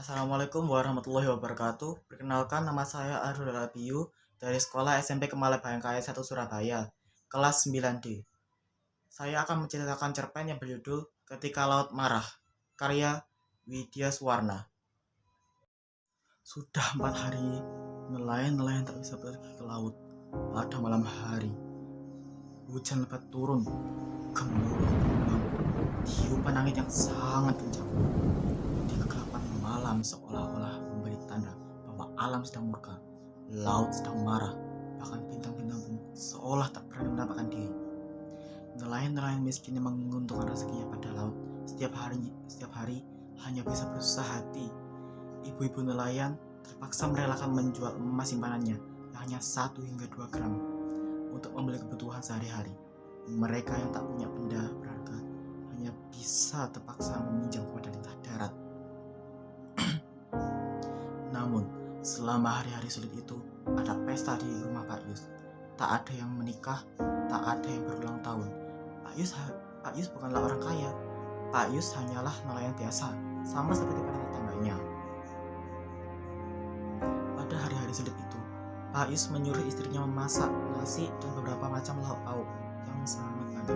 Assalamualaikum warahmatullahi wabarakatuh. Perkenalkan, nama saya Arul Rabiu dari Sekolah SMP Kemala Bayangkara 1 Surabaya, kelas 9D. Saya akan menceritakan cerpen yang berjudul Ketika Laut Marah, karya Widya Suwarna. Sudah 4 hari, nelayan-nelayan tak bisa pergi ke laut. Pada malam hari, hujan lebat turun, gemuruh gelombang, tiupan angin yang sangat kencang. Di kegelapan malam seolah-olah memberi tanda bahwa alam sedang murka, laut sedang marah, bahkan bintang-bintang pun seolah tak berani menampakkan diri. Nelayan-nelayan miskin yang menguntungkan rezekinya pada laut setiap hari hanya bisa berusaha hati. Ibu-ibu nelayan terpaksa merelakan menjual emas simpanannya yang hanya 1 hingga 2 gram untuk membeli kebutuhan sehari-hari. Mereka yang tak punya benda berharga hanya bisa terpaksa meminjam kepada lintah darat. Namun, selama hari-hari sulit itu, ada pesta di rumah Pak Yus. Tak ada yang menikah, tak ada yang berulang tahun. Pak Yus bukanlah orang kaya. Pak Yus hanyalah nelayan biasa, sama seperti para tetangganya. Pada hari-hari sulit itu, Pak Yus menyuruh istrinya memasak nasi dan beberapa macam lauk pauk yang sangat banyak.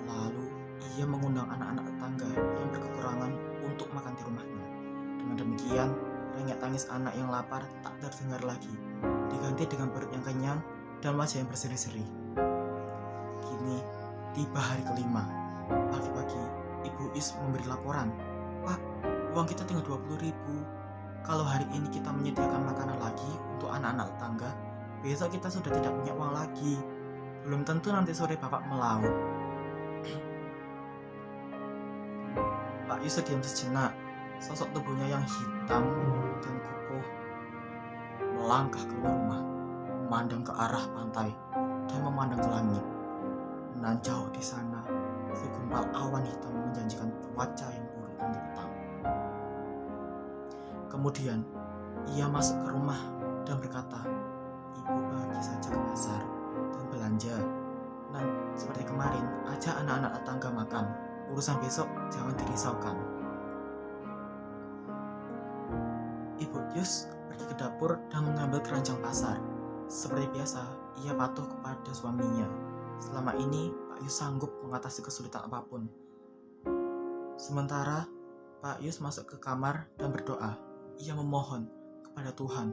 Lalu, ia mengundang anak-anak tetangga yang berkekurangan untuk makan di rumahnya. Dengan demikian, rengek tangis anak yang lapar tak terdengar lagi, diganti dengan perut yang kenyang dan wajah yang berseri-seri. Kini, tiba hari kelima. Pagi-pagi, Ibu Is memberi laporan. "Pak, uang kita tinggal 20.000. Kalau hari ini kita menyediakan makanan lagi untuk anak-anak tetangga, besok kita sudah tidak punya uang lagi. Belum tentu nanti sore Bapak melaut." Pak Yus diam sejenak. Sosok tubuhnya yang hitam dan kukuh melangkah keluar rumah, memandang ke arah pantai dan memandang ke langit. Nan jauh di sana, segumpal awan hitam menjanjikan cuaca yang buruk nanti petang. Kemudian, ia masuk ke rumah dan berkata, "Ibu pergi saja ke pasar dan belanja. Nan, seperti kemarin, ajak anak-anak tetangga makan. Urusan besok jangan dirisaukan." Ibu Yus pergi ke dapur dan mengambil keranjang pasar. Seperti biasa, ia patuh kepada suaminya. Selama ini, Pak Yus sanggup mengatasi kesulitan apapun. Sementara, Pak Yus masuk ke kamar dan berdoa. Ia memohon kepada Tuhan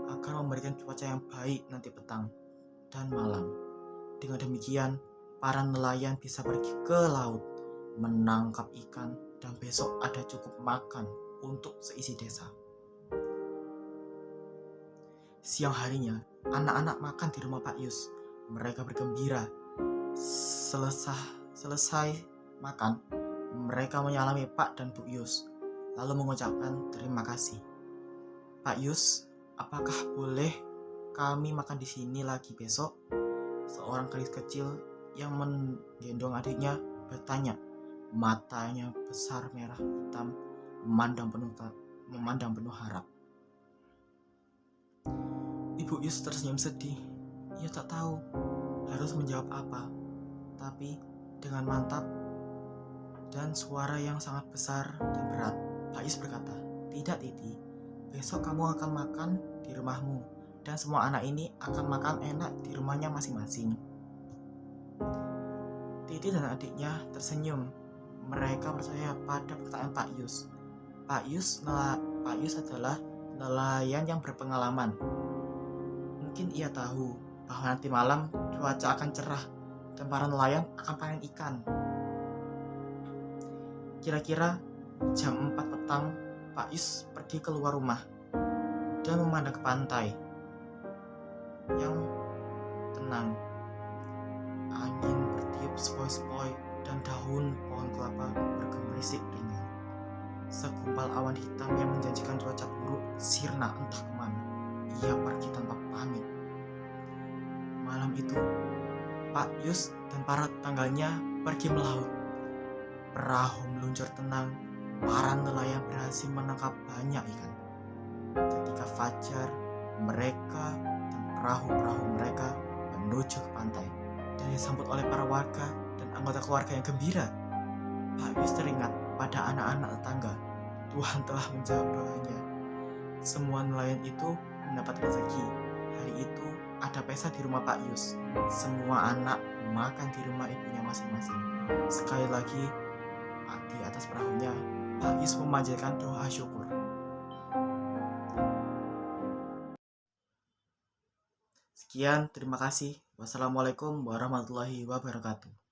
agar memberikan cuaca yang baik nanti petang dan malam. Dengan demikian, para nelayan bisa pergi ke laut, menangkap ikan, dan besok ada cukup makan untuk seisi desa. Siang harinya, anak-anak makan di rumah Pak Yus. Mereka bergembira. Selesai makan, mereka menyalami Pak dan Bu Yus, lalu mengucapkan terima kasih. "Pak Yus, apakah boleh kami makan di sini lagi besok?" Seorang gadis kecil yang menggendong adiknya bertanya. Matanya besar merah hitam memandang penuh harap. Ibu Yus tersenyum sedih. Ia tak tahu harus menjawab apa. Tapi dengan mantap dan suara yang sangat besar dan berat, Pak Yus berkata, "Tidak, Titi. Besok kamu akan makan di rumahmu. Dan semua anak ini akan makan enak di rumahnya masing-masing." Titi dan adiknya tersenyum. Mereka percaya pada perkataan Pak Yus. Pak Yus adalah nelayan yang berpengalaman. Mungkin ia tahu bahwa nanti malam cuaca akan cerah dan para nelayan akan panen ikan. Kira-kira jam 4 petang, Pak Yus pergi keluar rumah dan memandang ke pantai yang tenang. Angin bertiup sepoi-sepoi dan daun pohon kelapa bergemerisik ringan. Segumpal awan hitam yang menjanjikan cuaca buruk sirna entah kemana. Ia pergi tanpa pamit. Malam itu, Pak Yus dan para tetangganya pergi melaut. Perahu meluncur tenang. Para nelayan berhasil menangkap banyak ikan. Ketika fajar, mereka dan perahu-perahu mereka menuju ke pantai dan disambut oleh para warga dan anggota keluarga yang gembira. Pak Yus teringat pada anak-anak tetangga. Tuhan telah menjawab doanya. Semua nelayan itu mendapat rezeki. Hari itu ada pesta di rumah Pak Yus. Semua anak makan di rumah ibunya masing-masing. Sekali lagi, di atas perahunya, Pak Yus memanjatkan doa syukur. Sekian, terima kasih. Wassalamualaikum warahmatullahi wabarakatuh.